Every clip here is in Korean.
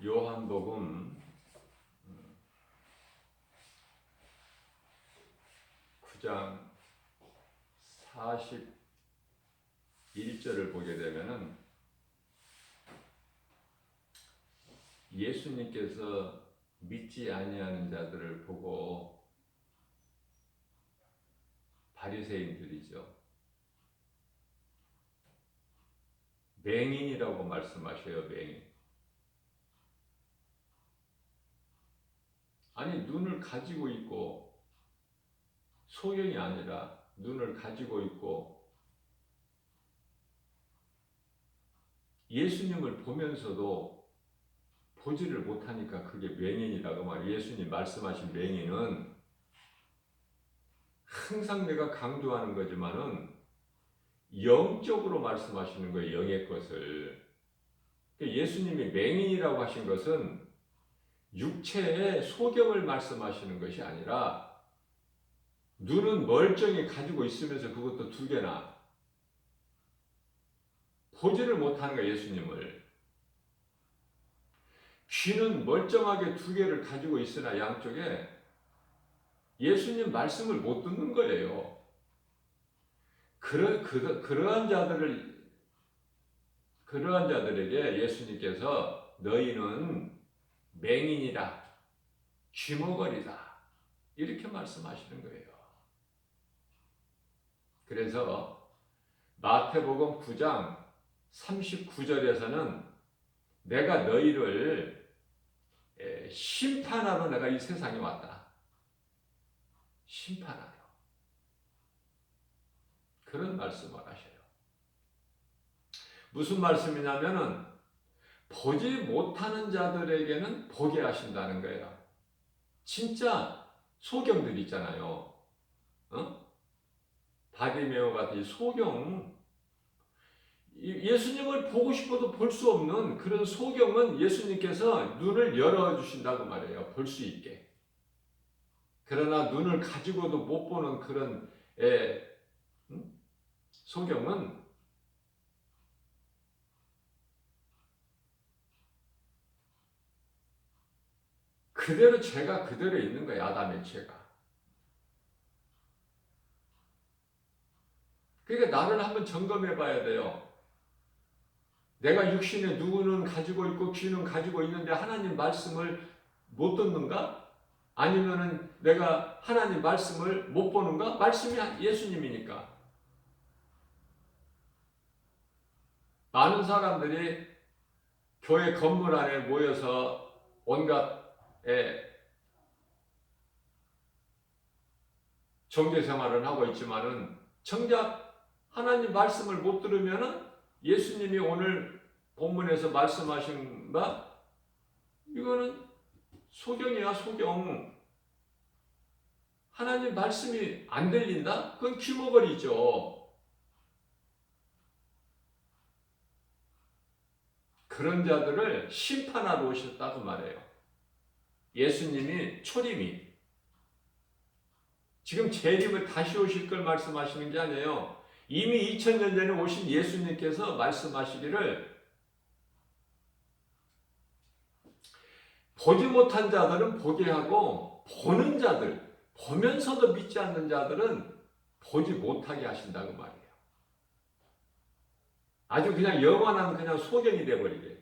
요한복음 9장 41절을 보게 되면은 예수님께서 믿지 아니하는 자들을 보고 바리새인들이죠. 맹인이라고 말씀하셔요. 맹인. 아니 눈을 가지고 있고 소경이 아니라 눈을 가지고 있고 예수님을 보면서도 보지를 못하니까 그게 맹인이라고 말이에요. 예수님 말씀하신 맹인은 항상 내가 강조하는 거지만은 영적으로 말씀하시는 거예요. 영의 것을. 예수님이 맹인이라고 하신 것은 육체의 소경을 말씀하시는 것이 아니라 눈은 멀쩡히 가지고 있으면서 그것도 두 개나 보지를 못하는 거예요. 예수님을. 귀는 멀쩡하게 두 개를 가지고 있으나 양쪽에 예수님 말씀을 못 듣는 거예요. 그러한 자들에게 예수님께서 너희는 맹인이다, 귀머거리다 이렇게 말씀하시는 거예요. 그래서 마태복음 9장 39절에서는 내가 너희를 심판하러 내가 이 세상에 왔다. 심판하러. 그런 말씀을 하셔요. 무슨 말씀이냐면은 보지 못하는 자들에게는 보게 하신다는 거예요. 진짜 소경들 있잖아요. 바디메오 같은 소경, 예수님을 보고 싶어도 볼 수 없는 그런 소경은 예수님께서 눈을 열어주신다고 말해요. 볼 수 있게. 그러나 눈을 가지고도 못 보는 그런 소경은 그대로 죄가 그대로 있는 거예요. 아담의 죄가. 그러니까 나를 한번 점검해 봐야 돼요. 내가 육신에 눈은 가지고 있고 귀는 가지고 있는데 하나님 말씀을 못 듣는가? 아니면은 내가 하나님 말씀을 못 보는가? 말씀이 예수님이니까. 많은 사람들이 교회 건물 안에 모여서 온갖 종교 생활을 하고 있지만은 정작 하나님 말씀을 못 들으면은 예수님이 오늘 본문에서 말씀하신 바 이거는 소경이야 소경. 하나님 말씀이 안 들린다? 그건 귀머거리죠. 그런 자들을 심판하러 오셨다고 말해요. 예수님이 초림이 지금 재림을 다시 오실 걸 말씀하시는 게 아니에요. 이미 2000년 전에 오신 예수님께서 말씀하시기를 보지 못한 자들은 보게 하고 보는 자들, 보면서도 믿지 않는 자들은 보지 못하게 하신다고 말이에요. 아주 그냥 영원한 그냥 소경이 되어버리게.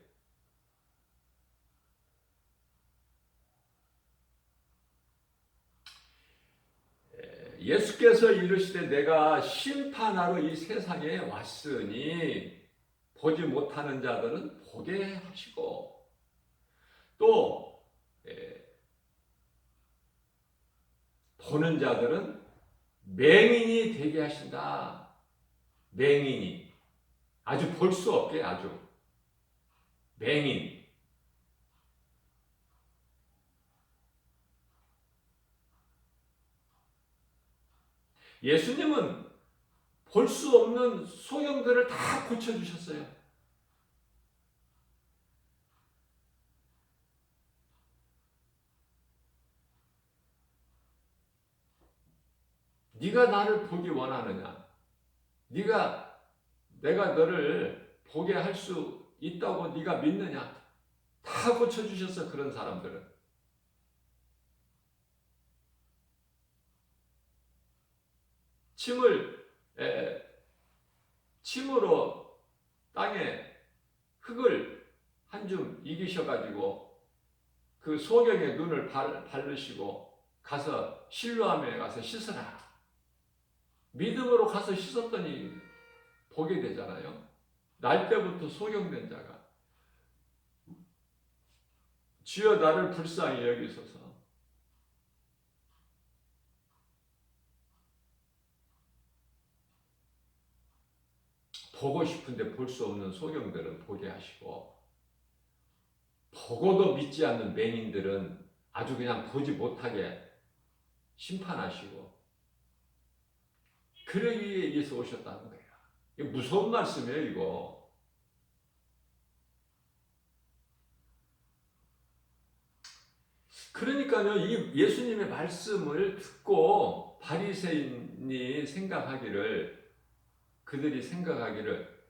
예수께서 이르시되 내가 심판하러 이 세상에 왔으니 보지 못하는 자들은 보게 하시고 또 보는 자들은 맹인이 되게 하신다. 맹인이. 아주 볼 수 없게 아주. 맹인. 예수님은 볼 수 없는 소경들을 다 고쳐주셨어요. 네가 나를 보기 원하느냐? 내가 너를 보게 할 수 있다고 네가 믿느냐? 다 고쳐주셨어. 그런 사람들은. 침을 에, 침으로 땅에 흙을 한 줌 이기셔가지고 그 소경의 눈을 바르시고 가서 실로암에 가서 씻으라. 믿음으로 가서 씻었더니 보게 되잖아요. 날 때부터 소경된 자가 주여 나를 불쌍히 여기소서. 보고 싶은데 볼 수 없는 소경들은 보게 하시고, 보고도 믿지 않는 맹인들은 아주 그냥 보지 못하게 심판하시고, 그러기 위해서 오셨다는 거예요. 이거 무서운 말씀이에요, 이거. 그러니까요, 이 예수님의 말씀을 듣고 바리새인이 생각하기를, 그들이 생각하기를,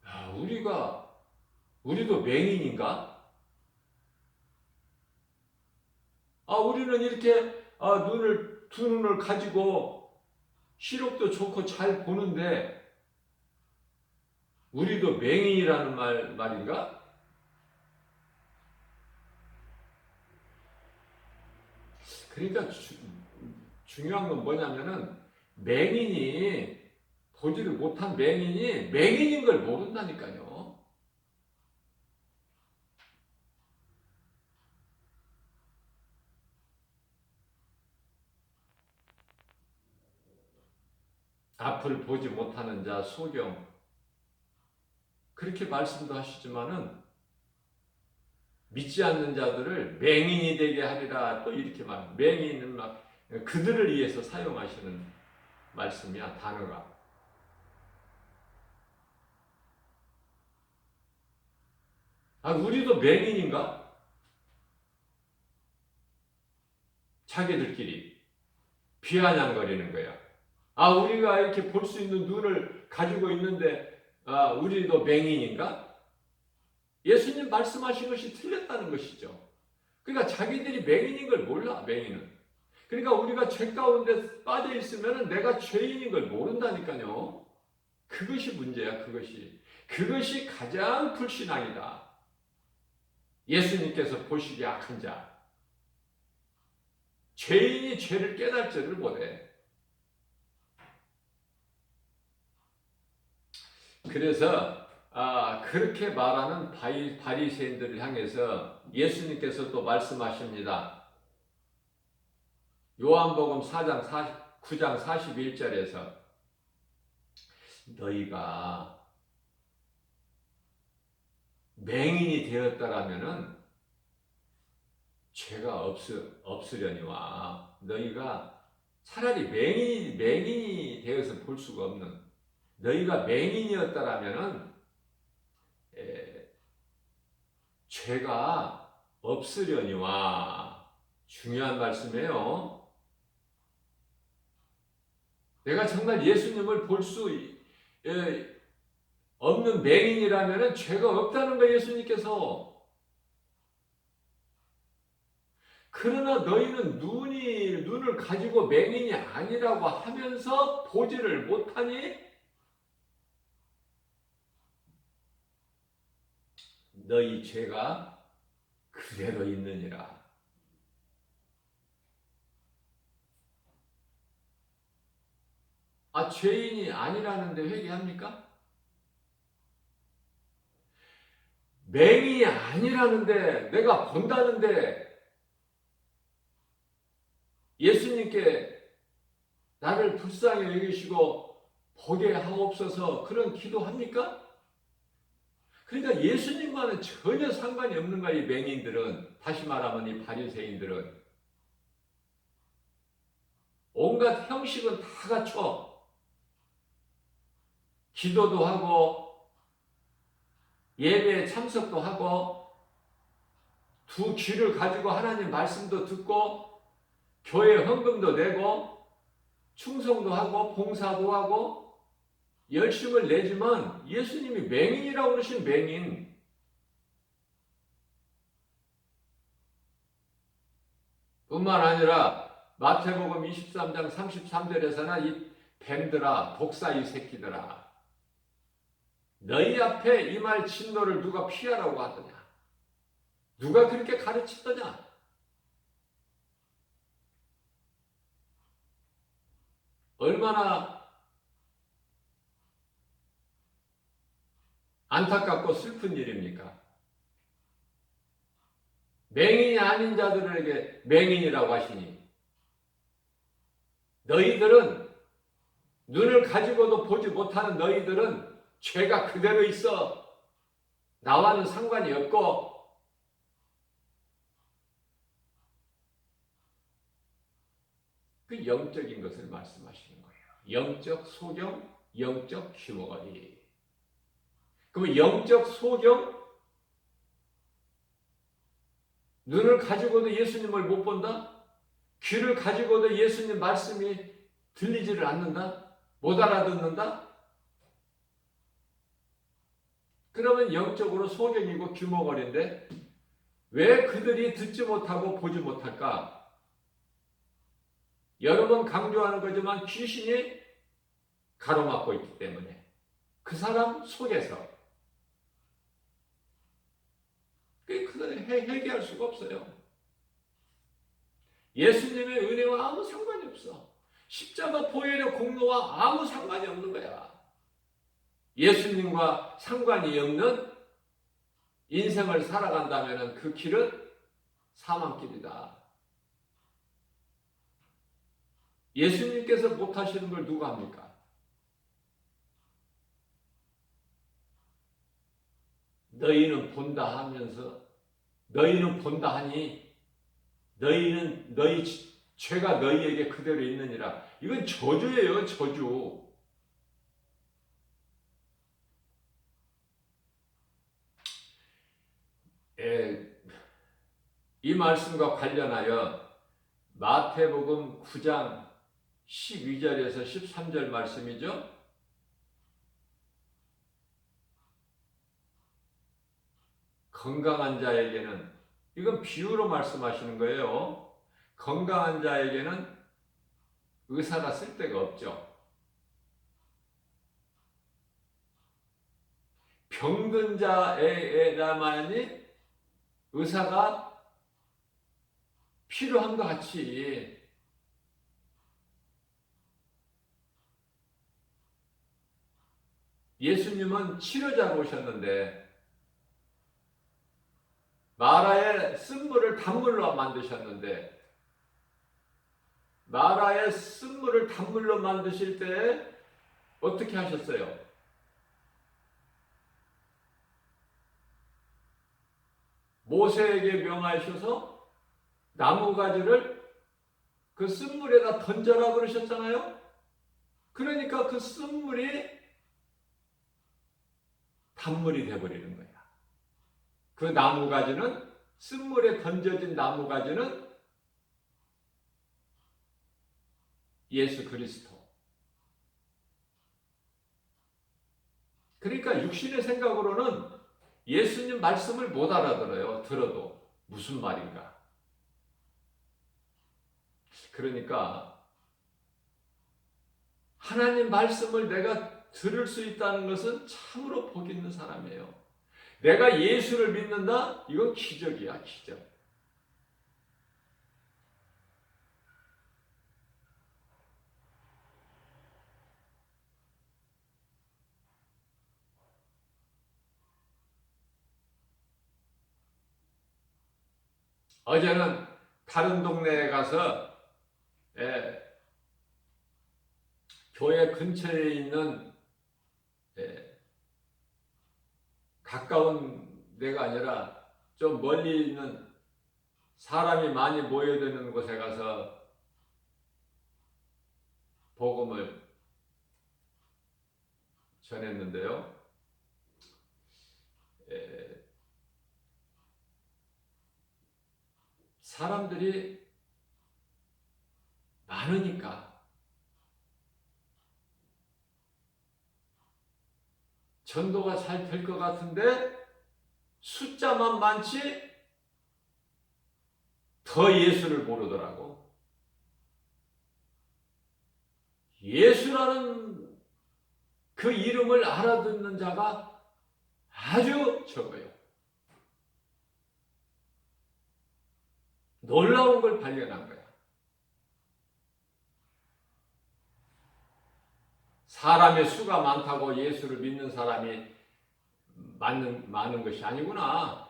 야, 우리도 맹인인가? 우리는 이렇게 두 눈을 가지고 시력도 좋고 잘 보는데 우리도 맹인이라는 말인가? 그러니까 중요한 건 뭐냐면은 보지를 못한 맹인이 맹인인 걸 모른다니까요. 앞을 보지 못하는 자 소경, 그렇게 말씀도 하시지만은 믿지 않는 자들을 맹인이 되게 하리라, 또 이렇게 맹인은 그들을 위해서 사용하시는 말씀이야, 단어가. 우리도 맹인인가? 자기들끼리 비아냥거리는 거야. 우리가 이렇게 볼 수 있는 눈을 가지고 있는데 우리도 맹인인가? 예수님 말씀하신 것이 틀렸다는 것이죠. 그러니까 자기들이 맹인인 걸 몰라, 맹인은. 그러니까 우리가 죄 가운데 빠져 있으면 내가 죄인인 걸 모른다니까요. 그것이 문제야, 그것이. 그것이 가장 불신앙이다. 예수님께서 보시기에 악한 자. 죄인이 죄를 깨달지를 못해. 그래서 그렇게 말하는 바리새인들을 향해서 예수님께서 또 말씀하십니다. 요한복음 9장 41절에서 너희가 맹인이 되었다라면은 죄가 없으려니와, 너희가 차라리 맹인이 되어서 볼 수가 없는, 너희가 맹인이었다라면은 죄가 없으려니와. 중요한 말씀이에요. 내가 정말 예수님을 볼 수 없는 맹인이라면은 죄가 없다는 거예요, 예수님께서. 그러나 너희는 눈을 가지고 맹인이 아니라고 하면서 보지를 못하니 너희 죄가 그대로 있느니라. 죄인이 아니라는데 회개합니까? 맹인이 아니라는데, 내가 본다는데 예수님께 나를 불쌍히 여기시고 보게 하옵소서, 그런 기도합니까? 그러니까 예수님과는 전혀 상관이 없는 거야, 이 맹인들은. 다시 말하면 이 바리새인들은. 온갖 형식은 다 갖춰. 기도도 하고 예배에 참석도 하고 두 귀를 가지고 하나님 말씀도 듣고 교회 헌금도 내고 충성도 하고 봉사도 하고 열심을 내지만 예수님이 맹인이라고 그러신 맹인, 뿐만 아니라 마태복음 23장 33절에서는 이 뱀들아, 독사 이 새끼들아, 너희 앞에 임할 진노를 누가 피하라고 하더냐? 누가 그렇게 가르치더냐? 얼마나 안타깝고 슬픈 일입니까? 맹인이 아닌 자들에게 맹인이라고 하시니 너희들은 눈을 가지고도 보지 못하는 너희들은 죄가 그대로 있어. 나와는 상관이 없고 그 영적인 것을 말씀하시는 거예요. 영적 소경, 영적 귀머거리. 그러면 영적 소경, 눈을 가지고도 예수님을 못 본다? 귀를 가지고도 예수님 말씀이 들리지를 않는다? 못 알아듣는다? 그러면 영적으로 소경이고 귀머거리인데 왜 그들이 듣지 못하고 보지 못할까? 여러 번 강조하는 거지만 귀신이 가로막고 있기 때문에 그 사람 속에서 그들은 해결할 수가 없어요. 예수님의 은혜와 아무 상관이 없어. 십자가 보혈의 공로와 아무 상관이 없는 거야. 예수님과 상관이 없는 인생을 살아간다면 그 길은 사망길이다. 예수님께서 못하시는 걸 누가 합니까? 너희는 본다 하면서 너희는 본다 하니 너희는 너희 죄가 너희에게 그대로 있느니라. 이건 저주예요, 저주. 이 말씀과 관련하여 마태복음 9장 12절에서 13절 말씀이죠. 건강한 자에게는, 이건 비유로 말씀하시는 거예요. 건강한 자에게는 의사가 쓸데가 없죠. 병든 자에게만이 의사가 필요한 것 같이 예수님은 치료자로 오셨는데 마라의 쓴물을 단물로 만드셨는데 마라의 쓴물을 단물로 만드실 때 어떻게 하셨어요? 모세에게 명하셔서 나무가지를 그 쓴물에다 던져라 그러셨잖아요. 그러니까 그 쓴물이 단물이 되어버리는 거야. 그 나무가지는, 쓴물에 던져진 나무가지는 예수 그리스도. 그러니까 육신의 생각으로는 예수님 말씀을 못 알아들어요. 들어도 무슨 말인가. 그러니까 하나님 말씀을 내가 들을 수 있다는 것은 참으로 복 있는 사람이에요. 내가 예수를 믿는다? 이건 기적이야, 기적. 어제는 다른 동네에 가서 교회 근처에 있는 가까운 데가 아니라 좀 멀리 있는 사람이 많이 모여드는 곳에 가서 복음을 전했는데요. 사람들이 많으니까 전도가 잘 될 것 같은데 숫자만 많지 더 예수를 모르더라고. 예수라는 그 이름을 알아듣는 자가 아주 적어요. 놀라운 걸 발견한 거야. 사람의 수가 많다고 예수를 믿는 사람이 많은 것이 아니구나.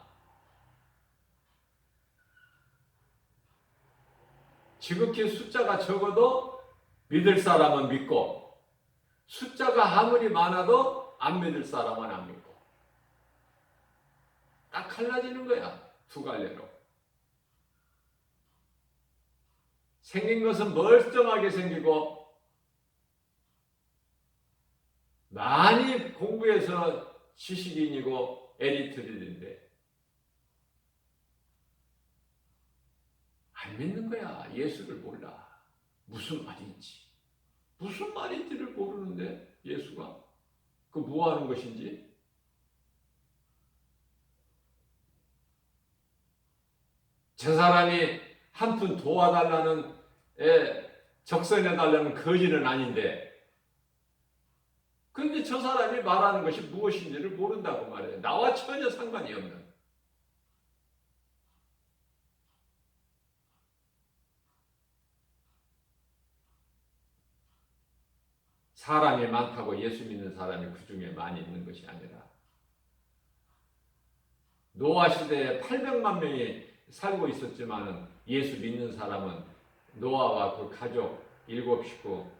지극히 숫자가 적어도 믿을 사람은 믿고, 숫자가 아무리 많아도 안 믿을 사람은 안 믿고, 딱 갈라지는 거야. 두 갈래로. 생긴 것은 멀쩡하게 생기고 많이 공부해서 지식인이고 에리트들인데 안 믿는 거야. 예수를 몰라. 무슨 말인지. 무슨 말인지를 모르는데 예수가 그 뭐 하는 것인지. 저 사람이 한 푼 도와달라는 적선해달라는 거지는 아닌데 그런데 저 사람이 말하는 것이 무엇인지를 모른다고 말해요. 나와 전혀 상관이 없는. 사람이 많다고 예수 믿는 사람이 그 중에 많이 있는 것이 아니라 노아 시대에 800만 명이 살고 있었지만 예수 믿는 사람은 노아와 그 가족 7식구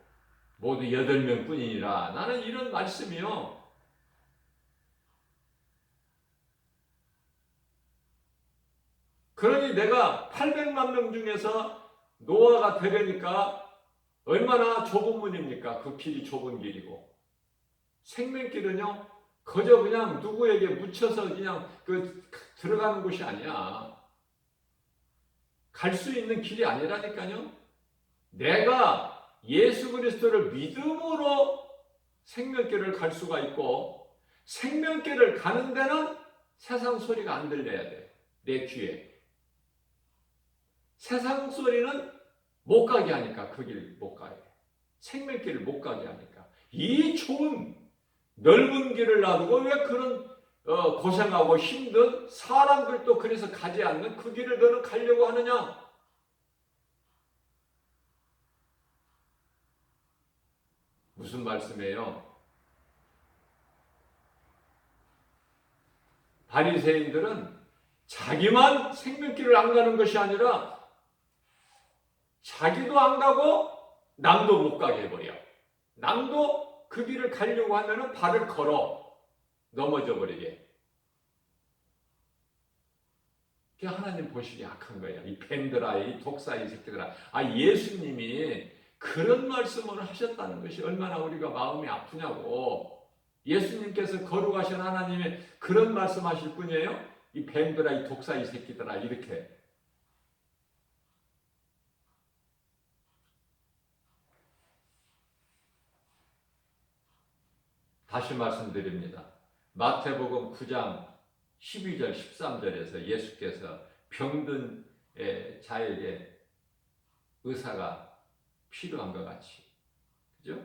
모두 8명 뿐이니라. 나는 이런 말씀이요. 그러니 내가 800만 명 중에서 노아가 되려니까 얼마나 좁은 문입니까? 그 길이 좁은 길이고. 생명길은요, 그저 그냥 누구에게 묻혀서 그냥 들어가는 곳이 아니야. 갈 수 있는 길이 아니라니까요. 내가 예수 그리스도를 믿음으로 생명길을 갈 수가 있고, 생명길을 가는 데는 세상 소리가 안 들려야 돼. 내 귀에. 세상 소리는 못 가게 하니까 그 길 못 가게. 생명길을 못 가게 하니까. 이 좋은 넓은 길을 놔두고 왜 그런 고생하고 힘든 사람들도 그래서 가지 않는 그 길을 너는 가려고 하느냐? 무슨 말씀이에요? 바리새인들은 자기만 생명길을 안 가는 것이 아니라 자기도 안 가고 남도 못 가게 해버려. 남도 그 길을 가려고 하면 발을 걸어 넘어져 버리게. 그게 하나님 보시기 악한 거야. 이 뱀들아, 이 독사, 이 새끼들아. 예수님이 그런 말씀을 하셨다는 것이 얼마나 우리가 마음이 아프냐고. 예수님께서 거룩하신 하나님의 그런 말씀하실 뿐이에요. 이 뱀들아, 이 독사, 이 새끼들아, 이렇게. 다시 말씀드립니다. 마태복음 9장 12절 13절에서 예수께서 병든 자에게 의사가 필요한 것 같이, 그죠?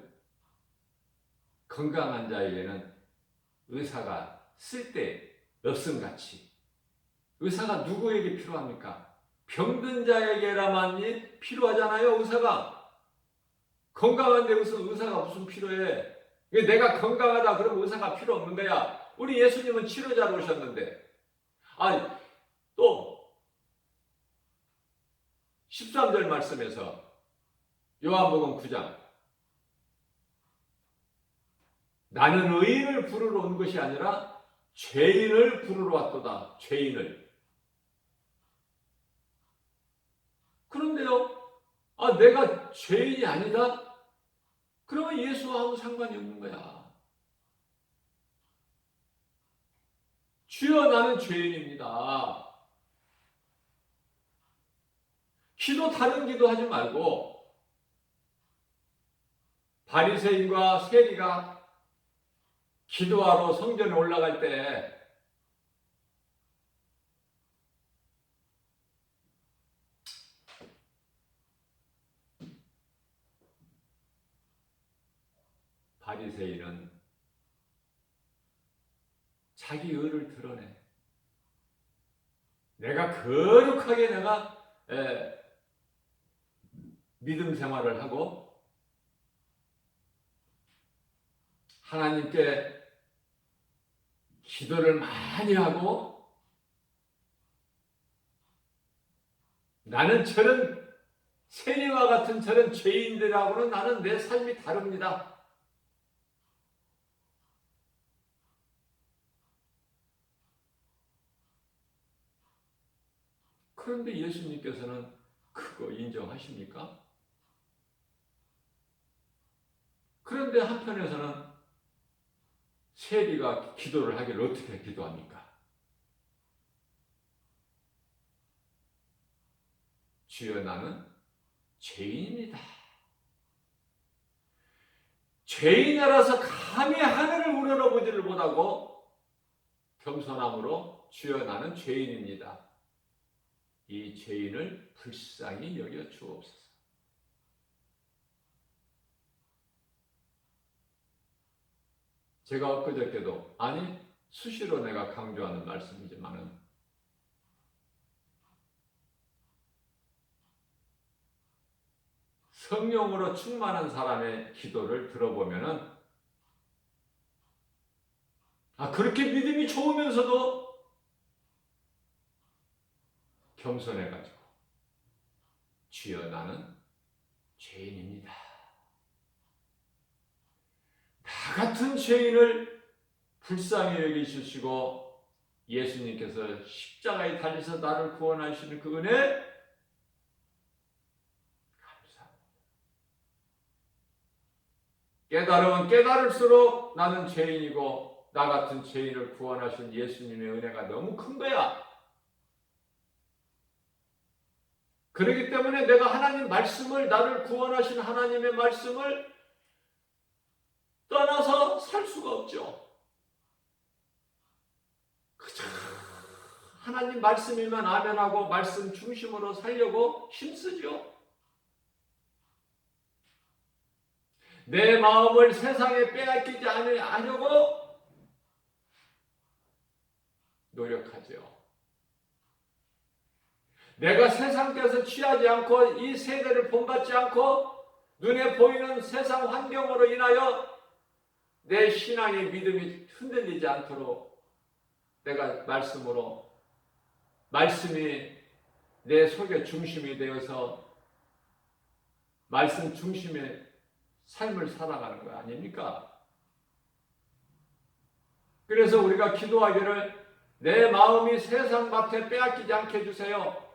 건강한 자에게는 의사가 쓸데없음 같이. 의사가 누구에게 필요합니까? 병든 자에게라만이 필요하잖아요, 의사가. 건강한데 의사가 무슨 필요해? 내가 건강하다 그러면 의사가 필요 없는 거야. 우리 예수님은 치료자로 오셨는데. 또 13절 말씀에서 요한복음 9장 나는 의인을 부르러 온 것이 아니라 죄인을 부르러 왔도다. 죄인을. 그런데요. 내가 죄인이 아니다? 그러면 예수와 아무 상관이 없는 거야. 주여 나는 죄인입니다. 다른 기도하지 말고 바리새인과 세리가 기도하러 성전에 올라갈 때 바리새인은 자기 의를 드러내. 내가 거룩하게 믿음 생활을 하고 하나님께 기도를 많이 하고 나는 저런 세리와 같은 저런 죄인들하고는 나는 내 삶이 다릅니다. 그런데 예수님께서는 그거 인정하십니까? 그런데 한편에서는 세리가 기도를 하기를 어떻게 기도합니까? 주여 나는 죄인입니다. 죄인이라서 감히 하늘을 우러러보지를 못하고 겸손함으로 주여 나는 죄인입니다. 이 죄인을 불쌍히 여겨 주옵소서. 제가 엊그저께도 수시로 내가 강조하는 말씀이지만은 성령으로 충만한 사람의 기도를 들어보면은 그렇게 믿음이 좋으면서도 겸손해가지고 주여 나는 죄인입니다. 나 같은 죄인을 불쌍히 여기시고 예수님께서 십자가에 달리셔서 나를 구원하시는 그 은혜 감사합니다. 깨달으면 깨달을수록 나는 죄인이고 나 같은 죄인을 구원하신 예수님의 은혜가 너무 큰 거야. 그렇기 때문에 내가 하나님 말씀을, 나를 구원하신 하나님의 말씀을 떠나서 살 수가 없죠. 그저 하나님 말씀이면 아멘하고 말씀 중심으로 살려고 힘쓰죠. 내 마음을 세상에 빼앗기지 않으려고 노력하죠. 내가 세상 것을 취하지 않고 이 세대를 본받지 않고 눈에 보이는 세상 환경으로 인하여 내 신앙의 믿음이 흔들리지 않도록 내가 말씀이 내 속의 중심이 되어서 말씀 중심의 삶을 살아가는 거 아닙니까? 그래서 우리가 기도하기를 내 마음이 세상 밭에 빼앗기지 않게 해주세요.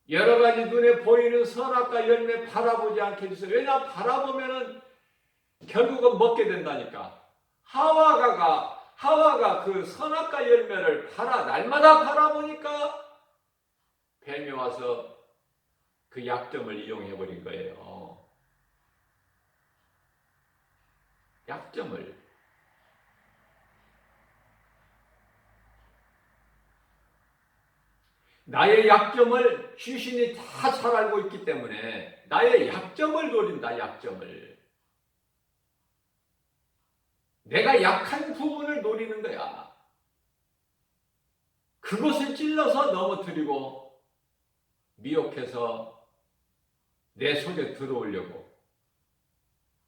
여러 가지 눈에 보이는 선악과 열매 바라보지 않게 해주세요. 왜냐 바라보면은 결국은 먹게 된다니까. 하와가 그 선악과 열매를 날마다 바라보니까 뱀이 와서 그 약점을 이용해 버린 거예요. 약점을. 나의 약점을 귀신이 다 잘 알고 있기 때문에 나의 약점을 노린다. 약점을. 내가 약한 부분을 노리는 거야. 그것을 찔러서 넘어뜨리고 미혹해서 내 속에 들어오려고.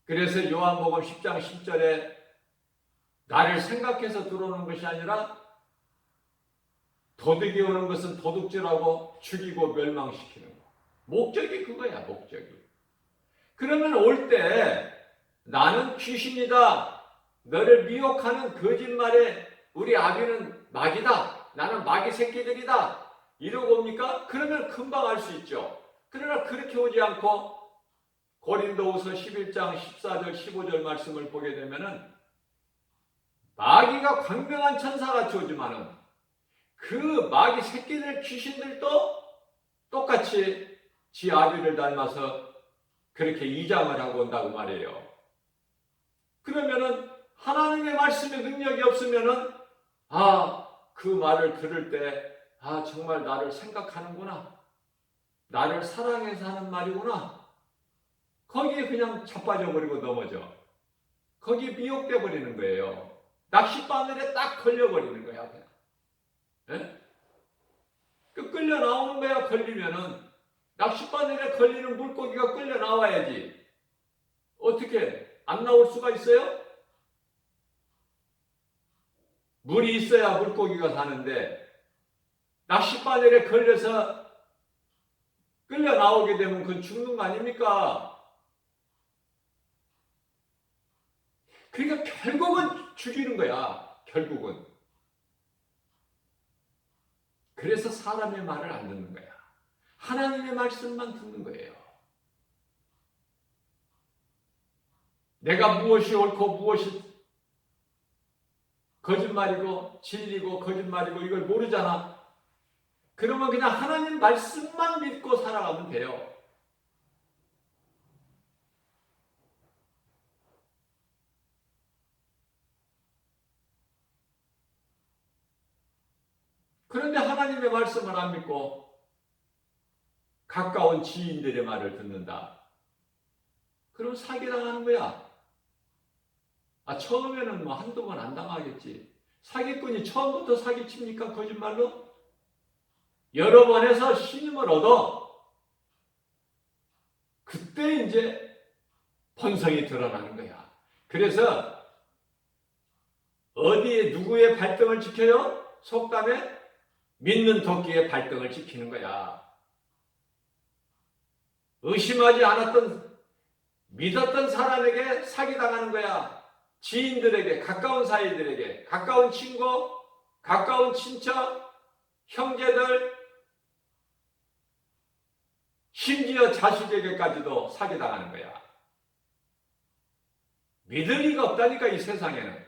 그래서 요한복음 10장 10절에 나를 생각해서 들어오는 것이 아니라 도둑이 오는 것은 도둑질하고 죽이고 멸망시키는 거. 목적이 그거야. 목적이. 그러면 올 때 나는 귀신이다. 너를 미혹하는 거짓말에 우리 아비는 마귀다. 나는 마귀 새끼들이다. 이러고 옵니까? 그러면 금방 알 수 있죠. 그러나 그렇게 오지 않고 고린도후서 11장 14절 15절 말씀을 보게 되면은 마귀가 광명한 천사같이 오지만은 그 마귀 새끼들 귀신들도 똑같이 지 아비를 닮아서 그렇게 이장을 하고 온다고 말해요. 그러면은 하나님의 말씀에 능력이 없으면은 그 말을 들을 때 정말 나를 생각하는구나. 나를 사랑해서 하는 말이구나. 거기에 그냥 자빠져 버리고 넘어져. 거기에 미혹돼 버리는 거예요. 낚싯바늘에 딱 걸려버리는 거야. 그냥. 예? 끌려 나오는 거야. 걸리면은 낚싯바늘에 걸리는 물고기가 끌려 나와야지. 어떻게 안 나올 수가 있어요? 물이 있어야 물고기가 사는데 낚싯바늘에 걸려서 끌려 나오게 되면 그건 죽는 거 아닙니까? 그러니까 결국은 죽이는 거야. 결국은. 그래서 사람의 말을 안 듣는 거야. 하나님의 말씀만 듣는 거예요. 내가 무엇이 옳고 무엇이 거짓말이고 진리고 거짓말이고 이걸 모르잖아. 그러면 그냥 하나님 말씀만 믿고 살아가면 돼요. 그런데 하나님의 말씀을 안 믿고 가까운 지인들의 말을 듣는다. 그럼 사기당하는 거야. 처음에는 뭐 한두 번 안 당하겠지. 사기꾼이 처음부터 사기칩니까? 거짓말로? 여러 번 해서 신임을 얻어. 그때 이제 본성이 드러나는 거야. 그래서 어디에 누구의 발등을 지켜요? 속담에 믿는 도끼의 발등을 지키는 거야. 의심하지 않았던 믿었던 사람에게 사기당하는 거야. 지인들에게, 가까운 사이들에게, 가까운 친구, 가까운 친척, 형제들, 심지어 자식에게까지도 사기당하는 거야. 믿을 리가 없다니까 이 세상에는.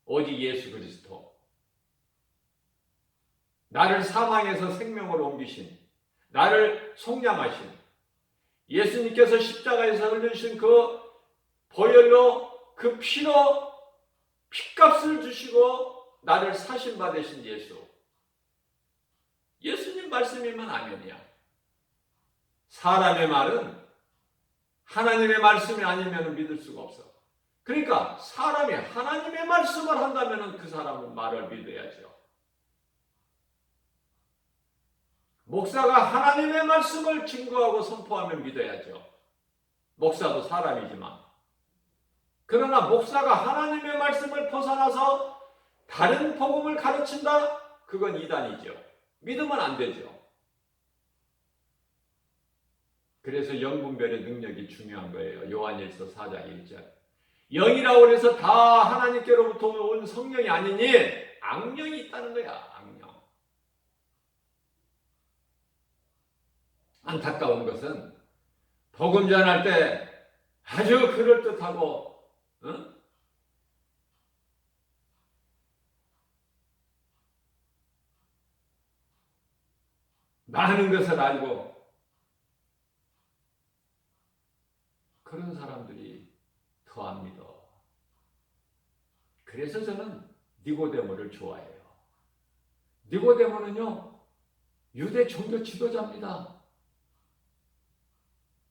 오직 예수 그리스도. 나를 사망에서 생명으로 옮기신, 나를 속량하신 예수님께서 십자가에서 흘리신 그 보혈로 그 피로 핏값을 주시고 나를 사신받으신 예수. 예수님 말씀이면 아멘이야. 사람의 말은 하나님의 말씀이 아니면 믿을 수가 없어. 그러니까 사람이 하나님의 말씀을 한다면 그 사람은 말을 믿어야죠. 목사가 하나님의 말씀을 증거하고 선포하면 믿어야죠. 목사도 사람이지만. 그러나 목사가 하나님의 말씀을 벗어나서 다른 복음을 가르친다? 그건 이단이죠. 믿으면 안 되죠. 그래서 영분별의 능력이 중요한 거예요. 요한일서 4장 1절. 영이라고 해서 다 하나님께로부터 온 성령이 아니니 악령이 있다는 거야. 악령. 안타까운 것은 복음 전할 때 아주 그럴듯하고 많은 것을 알고 그런 사람들이 더 안 믿어. 그래서 저는 니고데모를 좋아해요. 니고데모는요, 유대 종교 지도자입니다.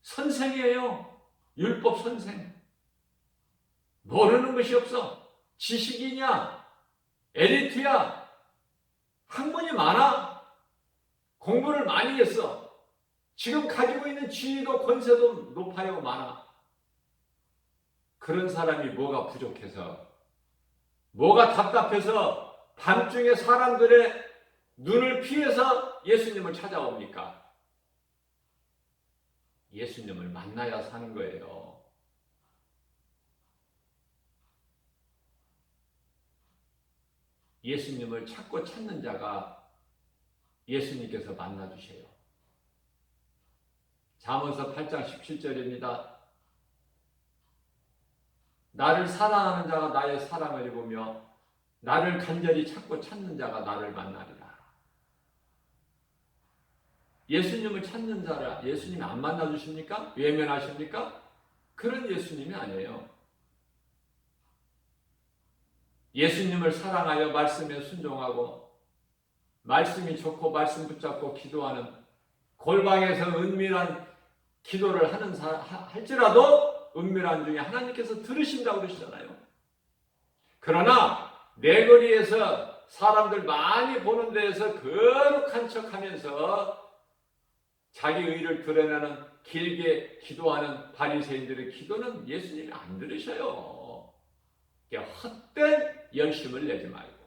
선생이에요. 율법 선생. 모르는 것이 없어. 지식이냐? 엘리트야? 학문이 많아? 공부를 많이 했어. 지금 가지고 있는 지위도 권세도 높아요, 많아. 그런 사람이 뭐가 부족해서, 뭐가 답답해서 밤중에 사람들의 눈을 피해서 예수님을 찾아옵니까? 예수님을 만나야 사는 거예요. 예수님을 찾고 찾는 자가 예수님께서 만나주세요. 잠언서 8장 17절입니다. 나를 사랑하는 자가 나의 사랑을 입으며 나를 간절히 찾고 찾는 자가 나를 만나리라. 예수님을 찾는 자라 예수님이 안 만나주십니까? 외면하십니까? 그런 예수님이 아니에요. 예수님을 사랑하여 말씀에 순종하고 말씀이 좋고 말씀 붙잡고 기도하는 골방에서 은밀한 기도를 할지라도 은밀한 중에 하나님께서 들으신다고 그러시잖아요. 그러나 내거리에서 사람들 많이 보는 데에서 거룩한 척하면서 자기 의를 드러내는 길게 기도하는 바리새인들의 기도는 예수님이 안 들으셔요. 헛된 열심을 내지 말고.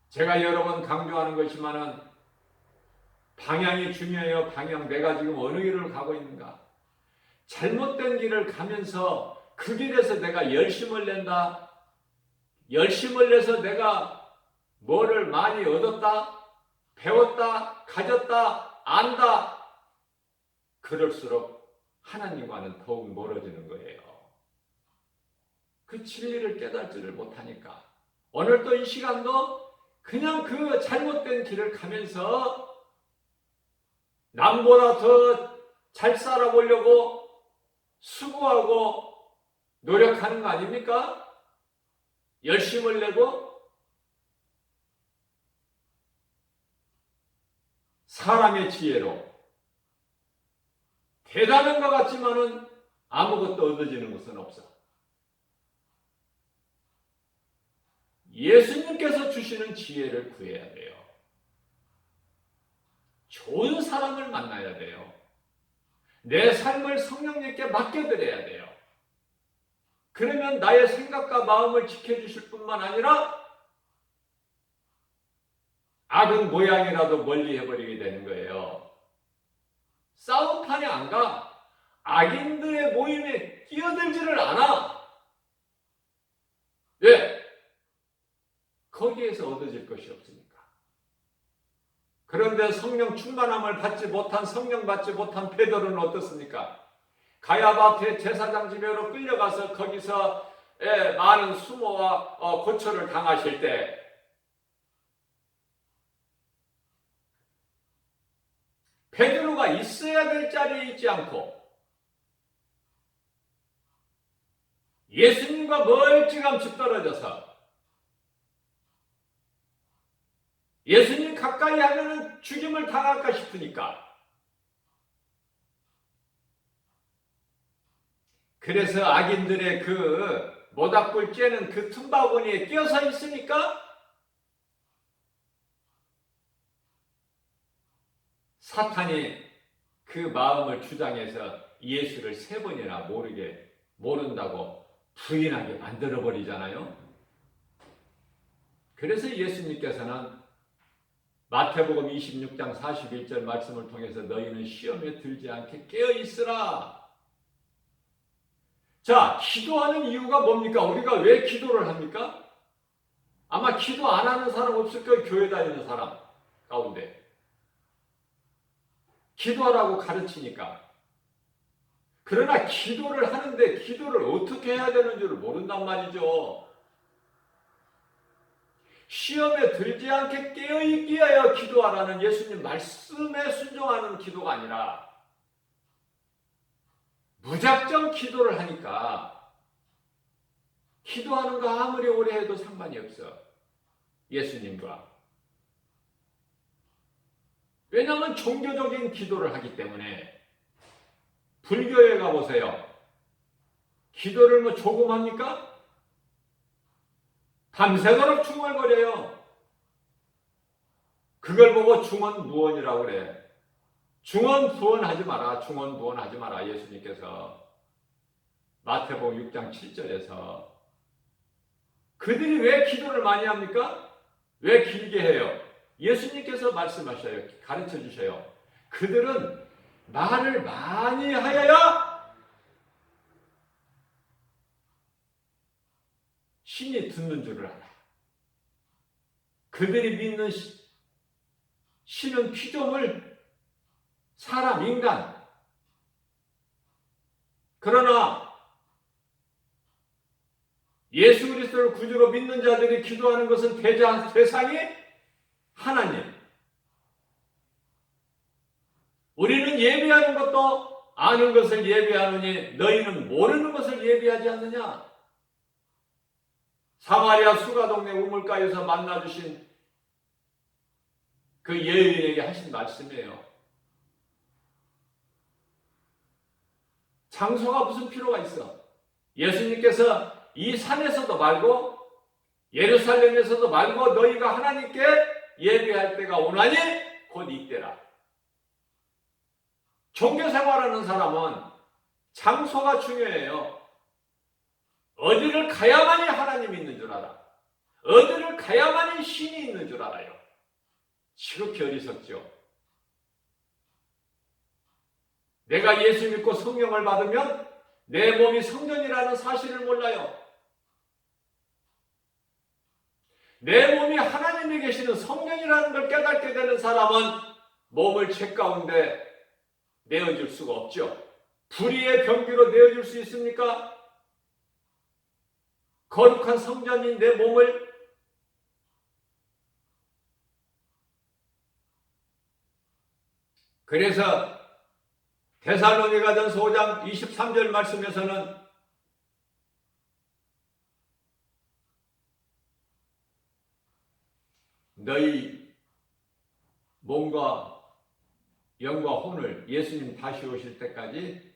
제가 여러 번 강조하는 것이지만은 방향이 중요해요. 방향. 내가 지금 어느 길을 가고 있는가? 잘못된 길을 가면서 그 길에서 내가 열심을 낸다. 열심을 내서 내가 뭐를 많이 얻었다, 배웠다, 가졌다, 안다. 그럴수록 하나님과는 더욱 멀어지는 거예요. 그 진리를 깨닫지를 못하니까. 오늘도 이 시간도 그냥 그 잘못된 길을 가면서 남보다 더 잘 살아보려고 수고하고 노력하는 거 아닙니까? 열심을 내고 사람의 지혜로 대단한 것 같지만은 아무것도 얻어지는 것은 없어. 예수님께서 주시는 지혜를 구해야 돼요. 좋은 사람을 만나야 돼요. 내 삶을 성령님께 맡겨드려야 돼요. 그러면 나의 생각과 마음을 지켜주실 뿐만 아니라 악은 모양이라도 멀리 해버리게 되는 거예요. 싸움판에 안 가. 악인들의 모임에 끼어들지를 않아. 왜? 거기에서 얻어질 것이 없으니까. 그런데 성령 충만함을 받지 못한, 성령 받지 못한 베드로는 어떻습니까? 가야바 제사장 집에로 끌려가서 거기서 많은 수모와 고초를 당하실 때 베드로가 있어야 될 자리에 있지 않고 예수님과 멀찌감치 떨어져서 예수님 가까이 하면은 죽임을 당할까 싶으니까. 그래서 악인들의 그 모닥불 쬐는 그 틈바구니에 끼어서 있으니까 사탄이 그 마음을 주장해서 예수를 3번이나 모른다고 부인하게 만들어버리잖아요. 그래서 예수님께서는 마태복음 26장 41절 말씀을 통해서 너희는 시험에 들지 않게 깨어있으라. 자, 기도하는 이유가 뭡니까? 우리가 왜 기도를 합니까? 아마 기도 안 하는 사람 없을 거예요. 교회 다니는 사람 가운데. 기도하라고 가르치니까. 그러나 기도를 하는데 기도를 어떻게 해야 되는 줄 모른단 말이죠. 시험에 들지 않게 깨어있게 하여 기도하라는 예수님 말씀에 순종하는 기도가 아니라 무작정 기도를 하니까 기도하는 거 아무리 오래 해도 상관이 없어. 예수님과. 왜냐하면 종교적인 기도를 하기 때문에. 불교에 가보세요. 기도를 뭐 조금 합니까? 밤새도록 중얼거려요. 그걸 보고 중언부언이라고 그래. 중언부언하지 마라. 중언부언하지 마라. 예수님께서 마태복음 6장 7절에서 그들이 왜 기도를 많이 합니까? 왜 길게 해요? 예수님께서 말씀하셔요. 가르쳐 주셔요. 그들은 말을 많이 하여야 신이 듣는 줄을 알아. 그들이 믿는 신은 피조물, 사람, 인간. 그러나 예수 그리스도를 구주로 믿는 자들이 기도하는 것은 대상이 하나님. 우리는 예비하는 것도 아는 것을 예비하느니 너희는 모르는 것을 예비하지 않느냐? 사마리아 수가 동네 우물가에서 만나주신 그 여인에게 하신 말씀이에요. 장소가 무슨 필요가 있어? 예수님께서 이 산에서도 말고 예루살렘에서도 말고 너희가 하나님께 예배할 때가 오나니 곧 이때라. 종교생활하는 사람은 장소가 중요해요. 어디를 가야만이 하나님이 있는 줄 알아. 어디를 가야만이 신이 있는 줄 알아요. 지극히 어리석죠. 내가 예수 믿고 성령을 받으면 내 몸이 성전이라는 사실을 몰라요. 내 몸이 하나님이 계시는 성전이라는 걸 깨닫게 되는 사람은 몸을 죄 가운데 내어줄 수가 없죠. 불의의 병기로 내어줄 수 있습니까? 거룩한 성전인 내 몸을 그래서 데살로니가전서 5장 23절 말씀에서는 너희 몸과 영과 혼을 예수님 다시 오실 때까지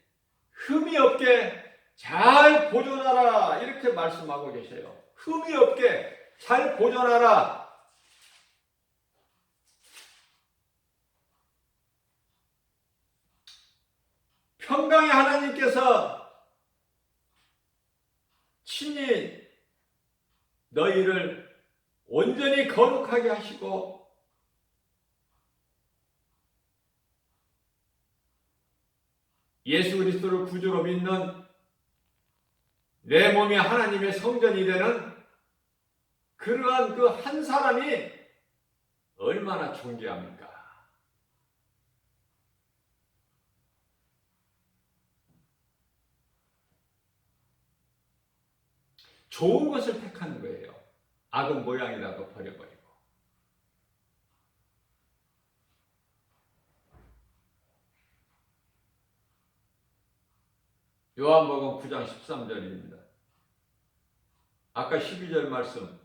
흠이 없게 잘 보존하라 이렇게 말씀하고 계셔요. 흠이 없게 잘 보존하라. 평강의 하나님께서 친히 너희를 온전히 거룩하게 하시고 예수 그리스도를 구주로 믿는 내 몸이 하나님의 성전이 되는 그러한 그 한 사람이 얼마나 존귀합니까? 좋은 것을 택하는 거예요. 악은 모양이라도 버려버리고. 요한복음 9장 13절입니다. 아까 12절 말씀.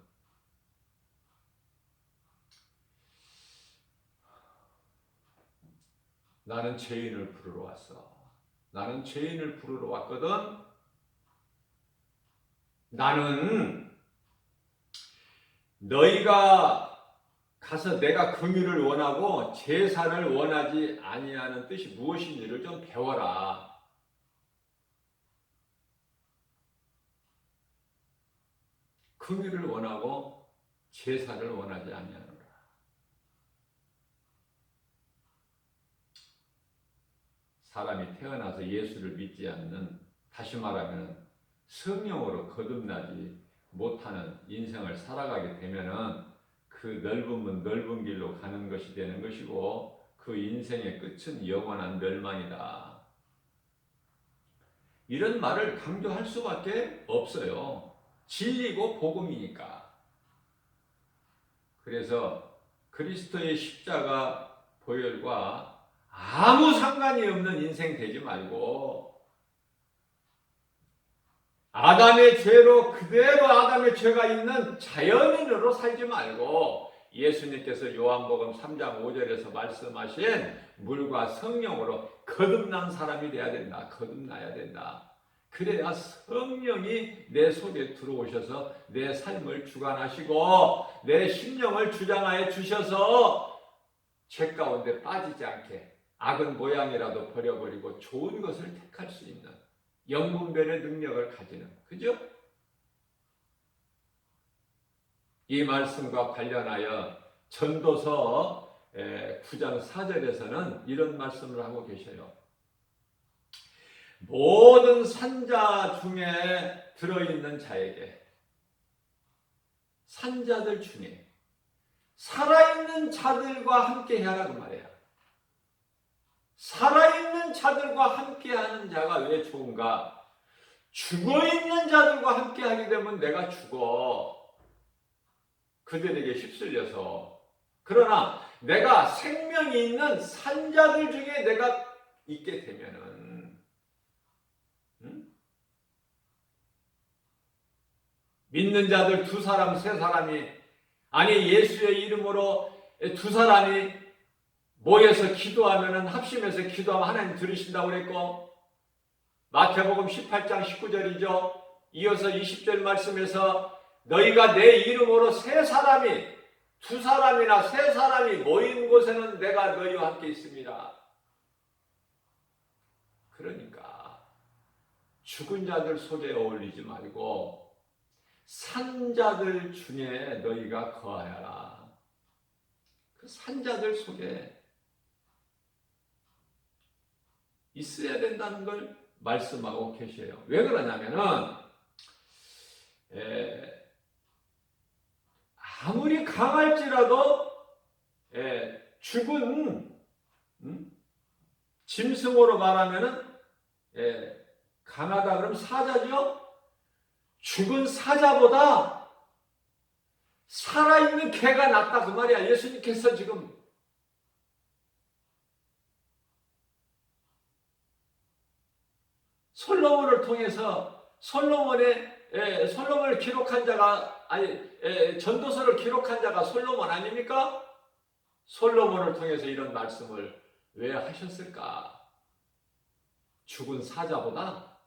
나는 죄인을 부르러 왔어. 나는 죄인을 부르러 왔거든. 나는 너희가 가서 내가 긍휼을 원하고 제사를 원하지 아니하는 뜻이 무엇인지를 좀 배워라. 긍휼을 원하고 제사를 원하지 아니하노라. 사람이 태어나서 예수를 믿지 않는, 다시 말하면 성령으로 거듭나지 못하는 인생을 살아가게 되면은 그 넓으면 넓은 길로 가는 것이 되는 것이고 그 인생의 끝은 영원한 멸망이다. 이런 말을 강조할 수밖에 없어요. 진리고 복음이니까. 그래서 그리스도의 십자가 보혈과 아무 상관이 없는 인생 되지 말고 아담의 죄로 그대로 아담의 죄가 있는 자연인으로 살지 말고 예수님께서 요한복음 3장 5절에서 말씀하신 물과 성령으로 거듭난 사람이 돼야 된다. 거듭나야 된다. 그래야 성령이 내 속에 들어오셔서 내 삶을 주관하시고 내 심령을 주장하여 주셔서 죄 가운데 빠지지 않게 악은 모양이라도 버려버리고 좋은 것을 택할 수 있는 영분별의 능력을 가지는, 그죠? 이 말씀과 관련하여 전도서 9장 4절에서는 이런 말씀을 하고 계셔요. 모든 산자 중에 들어있는 자에게, 산자들 중에 살아있는 자들과 함께 하라고 말해요. 살아있는 자들과 함께하는 자가 왜 좋은가? 죽어있는 자들과 함께하게 되면 내가 죽어. 그들에게 휩쓸려서. 그러나 내가 생명이 있는 산자들 중에 내가 있게 되면은 믿는 자들 2사람, 3사람이, 아니 예수의 이름으로 2사람이 모여서 기도하면은 합심해서 기도하면 하나님 들으신다고 그랬고, 마태복음 18장 19절이죠. 이어서 20절 말씀에서 너희가 내 이름으로 세 사람이, 두 사람이나 세 사람이 모인 곳에는 내가 너희와 함께 있습니다. 그러니까 죽은 자들 속에 어울리지 말고 산자들 중에 너희가 거하여라. 그 산자들 속에 있어야 된다는 걸 말씀하고 계셔요. 왜 그러냐면은 아무리 강할지라도 죽은 짐승으로 말하면은 강하다 그러면 사자죠. 죽은 사자보다 살아있는 개가 낫다 그 말이야. 예수님께서 지금 솔로몬을 통해서 솔로몬을 기록한 자가 전도서를 기록한 자가 솔로몬 아닙니까? 솔로몬을 통해서 이런 말씀을 왜 하셨을까? 죽은 사자보다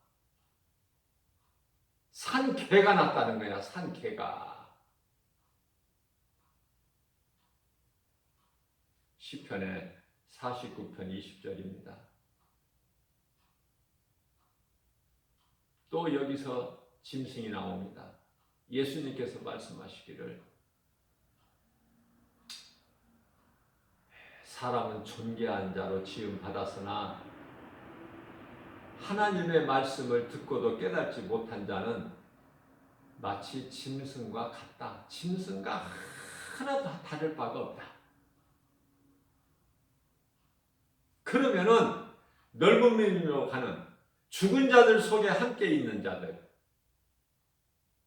산 개가 낫다는 거야. 산 개가. 시편의 49편 20절입니다. 또 여기서 짐승이 나옵니다. 예수님께서 말씀하시기를 사람은 존귀한 자로 지음 받았으나 하나님의 말씀을 듣고도 깨닫지 못한 자는 마치 짐승과 같다. 짐승과 하나도 다를 바가 없다. 그러면은 넓은 의미로 가는 죽은 자들 속에 함께 있는 자들,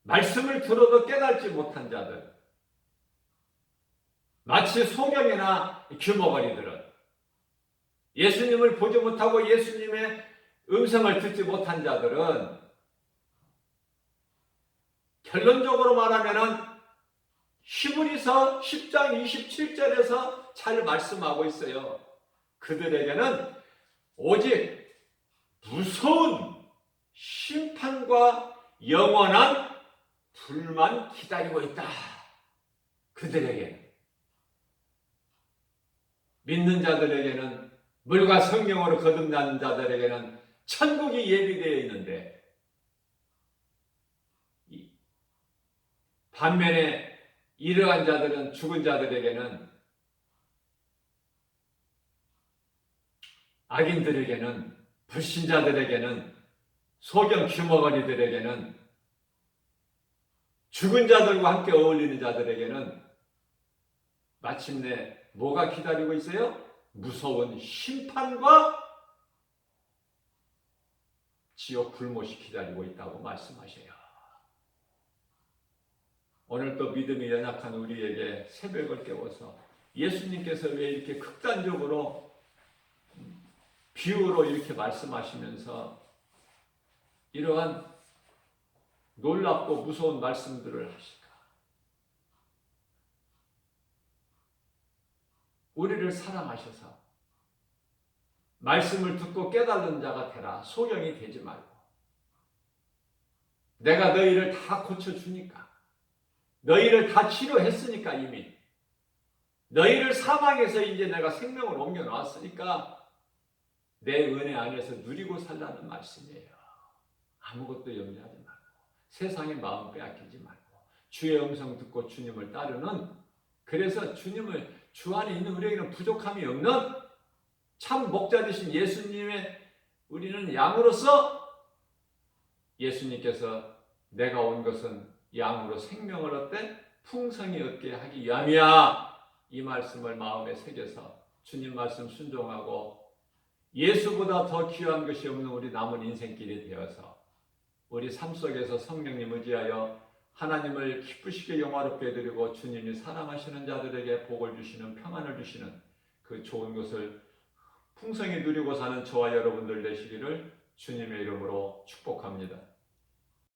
말씀을 들어도 깨닫지 못한 자들, 마치 소경이나 규모거리들은 예수님을 보지 못하고 예수님의 음성을 듣지 못한 자들은 결론적으로 말하면은 히브리서 10장 27절에서 잘 말씀하고 있어요. 그들에게는 오직 무서운 심판과 영원한 불만 기다리고 있다. 그들에게 믿는 자들에게는 물과 성령으로 거듭난 자들에게는 천국이 예비되어 있는데 반면에 이러한 자들은 죽은 자들에게는 악인들에게는 불신자들에게는 소경 규모거리들에게는 죽은 자들과 함께 어울리는 자들에게는 마침내 뭐가 기다리고 있어요? 무서운 심판과 지옥 불못이 기다리고 있다고 말씀하셔요. 오늘 또 믿음이 연약한 우리에게 새벽을 깨워서 예수님께서 왜 이렇게 극단적으로 비유로 이렇게 말씀하시면서 이러한 놀랍고 무서운 말씀들을 하실까? 우리를 사랑하셔서 말씀을 듣고 깨달은 자가 되라. 소경이 되지 말고 내가 너희를 다 고쳐주니까 너희를 다 치료했으니까 이미 너희를 사망해서 이제 내가 생명을 옮겨놨으니까 내 은혜 안에서 누리고 살라는 말씀이에요. 아무것도 염려하지 말고 세상의 마음 빼앗기지 말고 주의 음성 듣고 주님을 따르는, 그래서 주님을 주 안에 있는 우리에게는 부족함이 없는 참 목자 되신 예수님의 우리는 양으로서 예수님께서 내가 온 것은 양으로 생명을 얻되 풍성히 얻게 하기 위함이야. 이 말씀을 마음에 새겨서 주님 말씀 순종하고 예수보다 더 귀한 것이 없는 우리 남은 인생길이 되어서 우리 삶 속에서 성령님 의지하여 하나님을 기쁘시게 영화롭게 드리고 주님이 사랑하시는 자들에게 복을 주시는, 평안을 주시는 그 좋은 것을 풍성히 누리고 사는 저와 여러분들 되시기를 주님의 이름으로 축복합니다.